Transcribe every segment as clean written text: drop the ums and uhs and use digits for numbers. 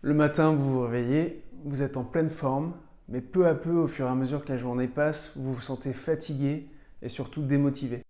Le matin, vous vous réveillez, vous êtes en pleine forme, mais peu à peu, au fur et à mesure que la journée passe, vous vous sentez fatigué et surtout démotivé.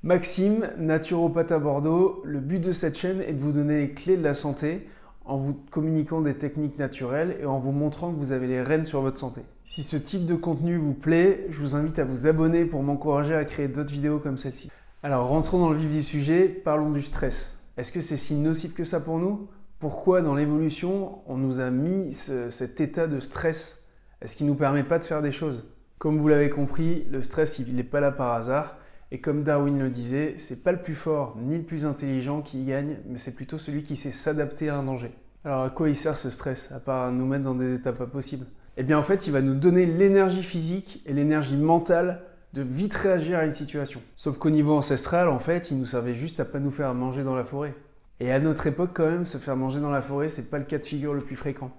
Maxime, naturopathe à Bordeaux, le but de cette chaîne est de vous donner les clés de la santé en vous communiquant des techniques naturelles et en vous montrant que vous avez les rênes sur votre santé. Si ce type de contenu vous plaît, je vous invite à vous abonner pour m'encourager à créer d'autres vidéos comme celle-ci. Alors rentrons dans le vif du sujet, parlons du stress. Est-ce que c'est si nocif que ça pour nous ? Pourquoi dans l'évolution on nous a mis cet état de stress? Est-ce qu'il ne nous permet pas de faire des choses? Comme vous l'avez compris, le stress il n'est pas là par hasard. Et comme Darwin le disait, c'est pas le plus fort ni le plus intelligent qui gagne, mais c'est plutôt celui qui sait s'adapter à un danger. Alors à quoi il sert ce stress, à part nous mettre dans des états pas possibles? Eh bien en fait, il va nous donner l'énergie physique et l'énergie mentale de vite réagir à une situation. Sauf qu'au niveau ancestral, en fait, il nous servait juste à pas nous faire manger dans la forêt. Et à notre époque quand même, se faire manger dans la forêt, c'est pas le cas de figure le plus fréquent.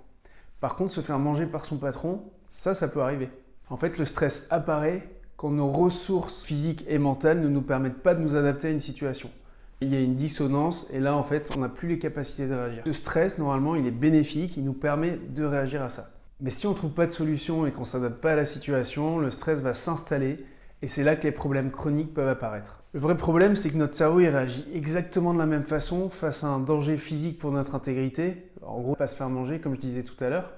Par contre, se faire manger par son patron, ça peut arriver. En fait, le stress apparaît quand nos ressources physiques et mentales ne nous permettent pas de nous adapter à une situation. Il y a une dissonance et là, en fait, on n'a plus les capacités de réagir. Ce stress, normalement, il est bénéfique, il nous permet de réagir à ça. Mais si on ne trouve pas de solution et qu'on ne s'adapte pas à la situation, le stress va s'installer et c'est là que les problèmes chroniques peuvent apparaître. Le vrai problème, c'est que notre cerveau il réagit exactement de la même façon face à un danger physique pour notre intégrité. En gros, pas se faire manger, comme je disais tout à l'heure.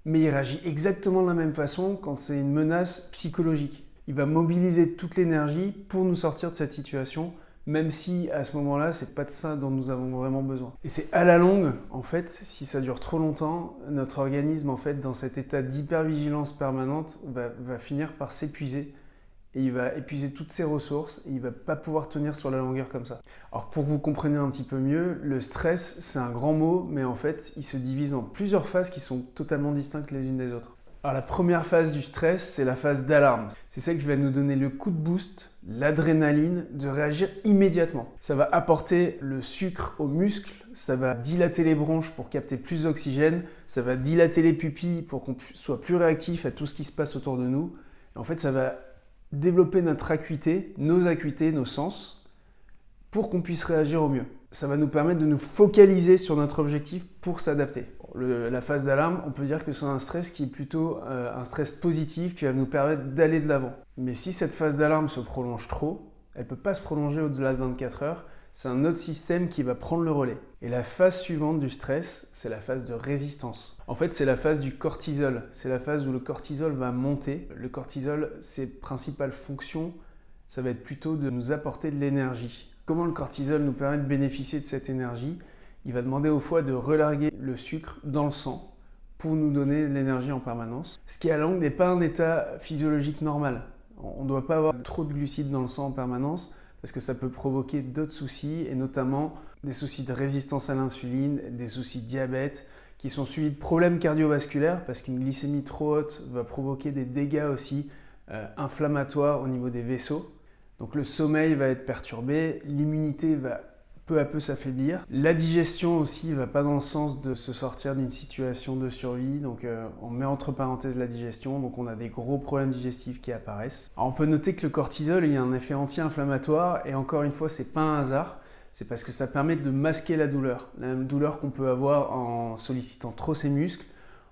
Mais il réagit exactement de la même façon quand c'est une menace psychologique. Il va mobiliser toute l'énergie pour nous sortir de cette situation, même si à ce moment-là, c'est pas de ça dont nous avons vraiment besoin. Et c'est à la longue, en fait, si ça dure trop longtemps, notre organisme, en fait, dans cet état d'hypervigilance permanente, va finir par s'épuiser. Et il va épuiser toutes ses ressources et il ne va pas pouvoir tenir sur la longueur comme ça. Alors pour que vous compreniez un petit peu mieux, le stress, c'est un grand mot, mais en fait, il se divise en plusieurs phases qui sont totalement distinctes les unes des autres. Alors la première phase du stress, c'est la phase d'alarme. C'est celle qui va nous donner le coup de boost, l'adrénaline, de réagir immédiatement. Ça va apporter le sucre aux muscles, ça va dilater les bronches pour capter plus d'oxygène, ça va dilater les pupilles pour qu'on soit plus réactif à tout ce qui se passe autour de nous. Et en fait, ça va développer notre acuité, nos sens, pour qu'on puisse réagir au mieux. Ça va nous permettre de nous focaliser sur notre objectif pour s'adapter. La phase d'alarme, on peut dire que c'est un stress qui est plutôt un stress positif qui va nous permettre d'aller de l'avant. Mais si cette phase d'alarme se prolonge trop, elle ne peut pas se prolonger au-delà de 24 heures, c'est un autre système qui va prendre le relais. Et la phase suivante du stress, c'est la phase de résistance. En fait, c'est la phase du cortisol. C'est la phase où le cortisol va monter. Le cortisol, ses principales fonctions, ça va être plutôt de nous apporter de l'énergie. Comment le cortisol nous permet de bénéficier de cette énergie? Il va demander au foie de relarguer le sucre dans le sang pour nous donner de l'énergie en permanence. Ce qui à la longue n'est pas un état physiologique normal. On ne doit pas avoir trop de glucides dans le sang en permanence parce que ça peut provoquer d'autres soucis et notamment des soucis de résistance à l'insuline, des soucis de diabète qui sont suivis de problèmes cardiovasculaires parce qu'une glycémie trop haute va provoquer des dégâts aussi inflammatoires au niveau des vaisseaux. Donc le sommeil va être perturbé, l'immunité va peu à peu s'affaiblir. La digestion aussi ne va pas dans le sens de se sortir d'une situation de survie, donc on met entre parenthèses la digestion, donc on a des gros problèmes digestifs qui apparaissent. Alors on peut noter que le cortisol il y a un effet anti-inflammatoire et encore une fois c'est pas un hasard, c'est parce que ça permet de masquer la douleur qu'on peut avoir en sollicitant trop ses muscles,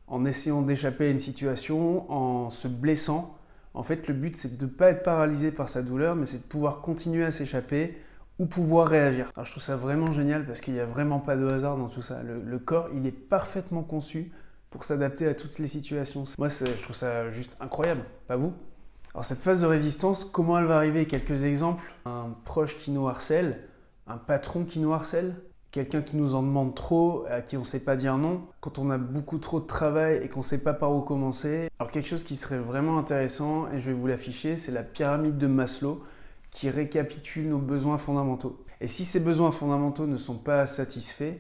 en essayant d'échapper à une situation, en se blessant. En fait le but c'est de ne pas être paralysé par sa douleur, mais c'est de pouvoir continuer à s'échapper ou pouvoir réagir. Alors je trouve ça vraiment génial parce qu'il n'y a vraiment pas de hasard dans tout ça. Le corps, il est parfaitement conçu pour s'adapter à toutes les situations. Moi, je trouve ça juste incroyable, pas vous? Alors cette phase de résistance, comment elle va arriver? Quelques exemples. Un proche qui nous harcèle, un patron qui nous harcèle, quelqu'un qui nous en demande trop, à qui on ne sait pas dire non, quand on a beaucoup trop de travail et qu'on ne sait pas par où commencer. Alors quelque chose qui serait vraiment intéressant, et je vais vous l'afficher, c'est la pyramide de Maslow, qui récapitule nos besoins fondamentaux. Et si ces besoins fondamentaux ne sont pas satisfaits,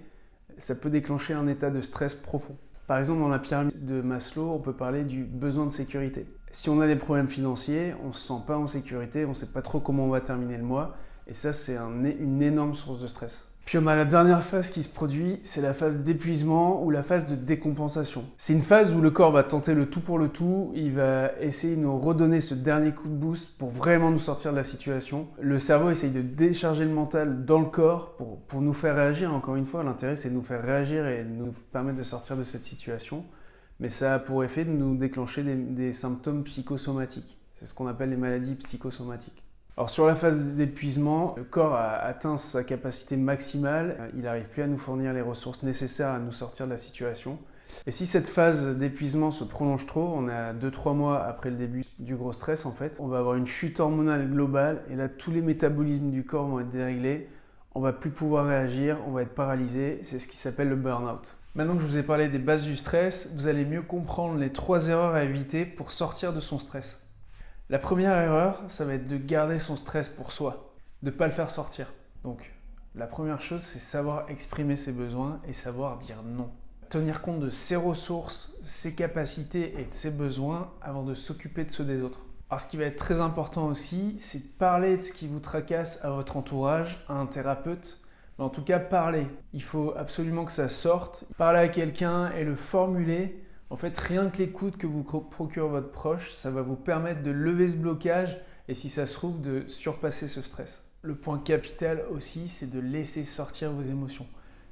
ça peut déclencher un état de stress profond. Par exemple, dans la pyramide de Maslow, on peut parler du besoin de sécurité. Si on a des problèmes financiers, on ne se sent pas en sécurité, on ne sait pas trop comment on va terminer le mois, et ça, c'est une énorme source de stress. Puis on a la dernière phase qui se produit, c'est la phase d'épuisement ou la phase de décompensation. C'est une phase où le corps va tenter le tout pour le tout, il va essayer de nous redonner ce dernier coup de boost pour vraiment nous sortir de la situation. Le cerveau essaye de décharger le mental dans le corps pour nous faire réagir. Encore une fois, l'intérêt c'est de nous faire réagir et de nous permettre de sortir de cette situation. Mais ça a pour effet de nous déclencher des symptômes psychosomatiques. C'est ce qu'on appelle les maladies psychosomatiques. Alors sur la phase d'épuisement, le corps a atteint sa capacité maximale, il n'arrive plus à nous fournir les ressources nécessaires à nous sortir de la situation. Et si cette phase d'épuisement se prolonge trop, on est à 2-3 mois après le début du gros stress en fait, on va avoir une chute hormonale globale et là tous les métabolismes du corps vont être déréglés, on va plus pouvoir réagir, on va être paralysé, c'est ce qui s'appelle le burn-out. Maintenant que je vous ai parlé des bases du stress, vous allez mieux comprendre les 3 erreurs à éviter pour sortir de son stress. La première erreur, ça va être de garder son stress pour soi, de ne pas le faire sortir. Donc, la première chose, c'est savoir exprimer ses besoins et savoir dire non. Tenir compte de ses ressources, ses capacités et de ses besoins avant de s'occuper de ceux des autres. Alors, ce qui va être très important aussi, c'est de parler de ce qui vous tracasse à votre entourage, à un thérapeute. Mais en tout cas, parler. Il faut absolument que ça sorte. Parler à quelqu'un et le formuler. En fait, rien que l'écoute que vous procure votre proche, ça va vous permettre de lever ce blocage et si ça se trouve, de surpasser ce stress. Le point capital aussi, c'est de laisser sortir vos émotions.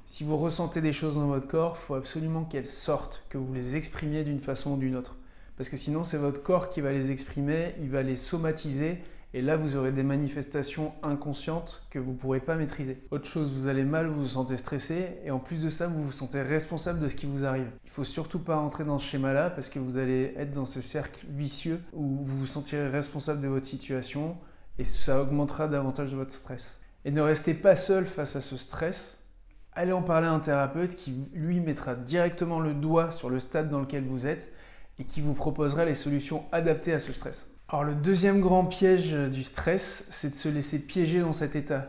Si vous ressentez des choses dans votre corps, il faut absolument qu'elles sortent, que vous les exprimiez d'une façon ou d'une autre. Parce que sinon, c'est votre corps qui va les exprimer, il va les somatiser et là, vous aurez des manifestations inconscientes que vous ne pourrez pas maîtriser. Autre chose, vous allez mal, vous vous sentez stressé et en plus de ça, vous vous sentez responsable de ce qui vous arrive. Il ne faut surtout pas rentrer dans ce schéma-là parce que vous allez être dans ce cercle vicieux où vous vous sentirez responsable de votre situation et ça augmentera davantage votre stress. Et ne restez pas seul face à ce stress. Allez en parler à un thérapeute qui, lui, mettra directement le doigt sur le stade dans lequel vous êtes et qui vous proposera les solutions adaptées à ce stress. Alors le deuxième grand piège du stress, c'est de se laisser piéger dans cet état.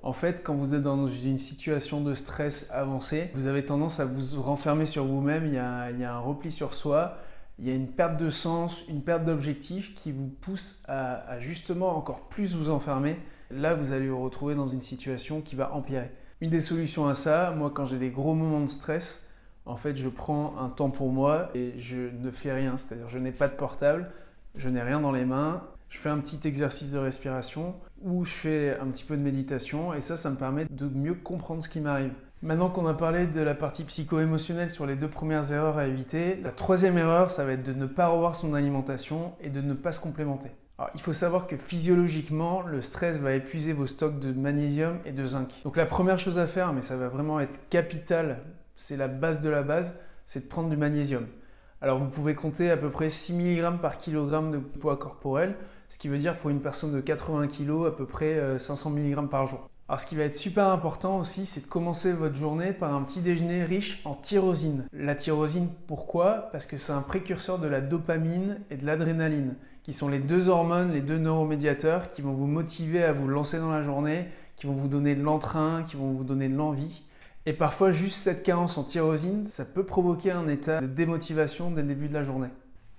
En fait, quand vous êtes dans une situation de stress avancée, vous avez tendance à vous renfermer sur vous-même, il y a un repli sur soi, il y a une perte de sens, une perte d'objectif qui vous pousse à justement encore plus vous enfermer. Là, vous allez vous retrouver dans une situation qui va empirer. Une des solutions à ça, moi quand j'ai des gros moments de stress, en fait je prends un temps pour moi et je ne fais rien, c'est-à-dire je n'ai pas de portable, je n'ai rien dans les mains, je fais un petit exercice de respiration ou je fais un petit peu de méditation et ça me permet de mieux comprendre ce qui m'arrive. Maintenant qu'on a parlé de la partie psycho-émotionnelle sur les 2 premières erreurs à éviter, la 3e erreur, ça va être de ne pas revoir son alimentation et de ne pas se complémenter. Alors, il faut savoir que physiologiquement, le stress va épuiser vos stocks de magnésium et de zinc. Donc la première chose à faire, mais ça va vraiment être capital, c'est la base de la base, c'est de prendre du magnésium. Alors vous pouvez compter à peu près 6 mg par kilogramme de poids corporel, ce qui veut dire pour une personne de 80 kg à peu près 500 mg par jour. Alors ce qui va être super important aussi, c'est de commencer votre journée par un petit déjeuner riche en tyrosine. La tyrosine, pourquoi? Parce que c'est un précurseur de la dopamine et de l'adrénaline, qui sont les 2 hormones, les 2 neuromédiateurs qui vont vous motiver à vous lancer dans la journée, qui vont vous donner de l'entrain, qui vont vous donner de l'envie. Et parfois, juste cette carence en tyrosine, ça peut provoquer un état de démotivation dès le début de la journée.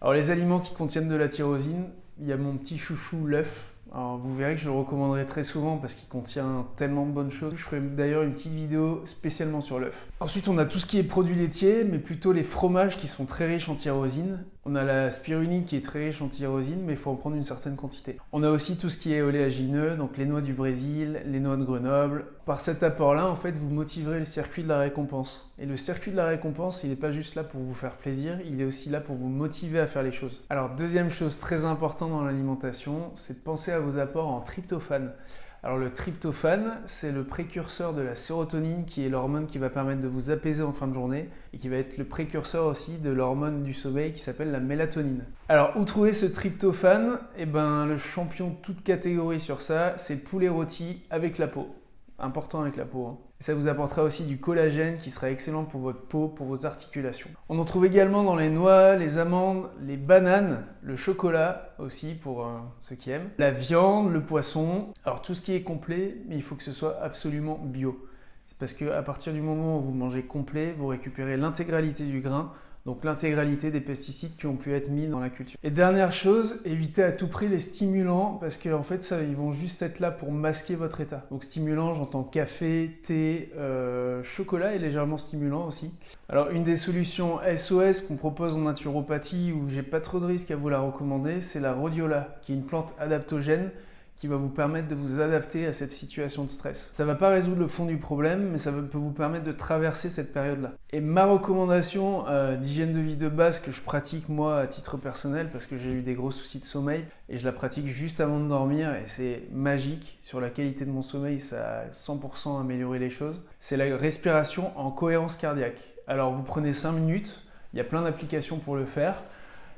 Alors les aliments qui contiennent de la tyrosine, il y a mon petit chouchou, l'œuf. Alors vous verrez que je le recommanderai très souvent parce qu'il contient tellement de bonnes choses. Je ferai d'ailleurs une petite vidéo spécialement sur l'œuf. Ensuite, on a tout ce qui est produits laitiers, mais plutôt les fromages qui sont très riches en tyrosine. On a la spiruline qui est très riche en tyrosine, mais il faut en prendre une certaine quantité. On a aussi tout ce qui est oléagineux, donc les noix du Brésil, les noix de Grenoble. Par cet apport-là, en fait, vous motiverez le circuit de la récompense. Et le circuit de la récompense, il n'est pas juste là pour vous faire plaisir, il est aussi là pour vous motiver à faire les choses. Alors, deuxième chose très importante dans l'alimentation, c'est de penser à vos apports en tryptophane. Alors le tryptophane, c'est le précurseur de la sérotonine qui est l'hormone qui va permettre de vous apaiser en fin de journée et qui va être le précurseur aussi de l'hormone du sommeil qui s'appelle la mélatonine. Alors où trouver ce tryptophane? Le champion de toute catégorie sur ça, c'est le poulet rôti avec la peau. Important avec la peau. Et ça vous apportera aussi du collagène qui sera excellent pour votre peau, pour vos articulations. On en trouve également dans les noix, les amandes, les bananes, le chocolat aussi pour ceux qui aiment, la viande, le poisson. Alors tout ce qui est complet, mais il faut que ce soit absolument bio. C'est parce qu'à partir du moment où vous mangez complet, vous récupérez l'intégralité du grain. Donc l'intégralité des pesticides qui ont pu être mis dans la culture. Et dernière chose, évitez à tout prix les stimulants parce qu'en fait ils vont juste être là pour masquer votre état. Donc stimulants, j'entends café, thé, chocolat est légèrement stimulant aussi. Alors une des solutions SOS qu'on propose en naturopathie où j'ai pas trop de risques à vous la recommander, c'est la rhodiola, qui est une plante adaptogène qui va vous permettre de vous adapter à cette situation de stress. Ça ne va pas résoudre le fond du problème, mais ça peut vous permettre de traverser cette période-là. Et ma recommandation d'hygiène de vie de base que je pratique moi à titre personnel, parce que j'ai eu des gros soucis de sommeil, et je la pratique juste avant de dormir, et c'est magique, sur la qualité de mon sommeil, ça a 100% amélioré les choses, c'est la respiration en cohérence cardiaque. Alors vous prenez 5 minutes, il y a plein d'applications pour le faire,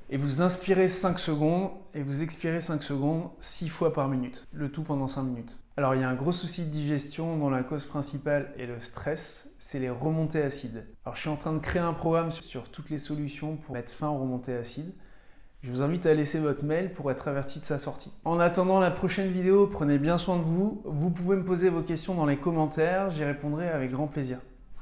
et vous inspirez 5 secondes et vous expirez 5 secondes 6 fois par minute, le tout pendant 5 minutes. Alors il y a un gros souci de digestion dont la cause principale est le stress, c'est les remontées acides. Alors je suis en train de créer un programme sur toutes les solutions pour mettre fin aux remontées acides. Je vous invite à laisser votre mail pour être averti de sa sortie. En attendant la prochaine vidéo, prenez bien soin de vous. Vous pouvez me poser vos questions dans les commentaires, j'y répondrai avec grand plaisir.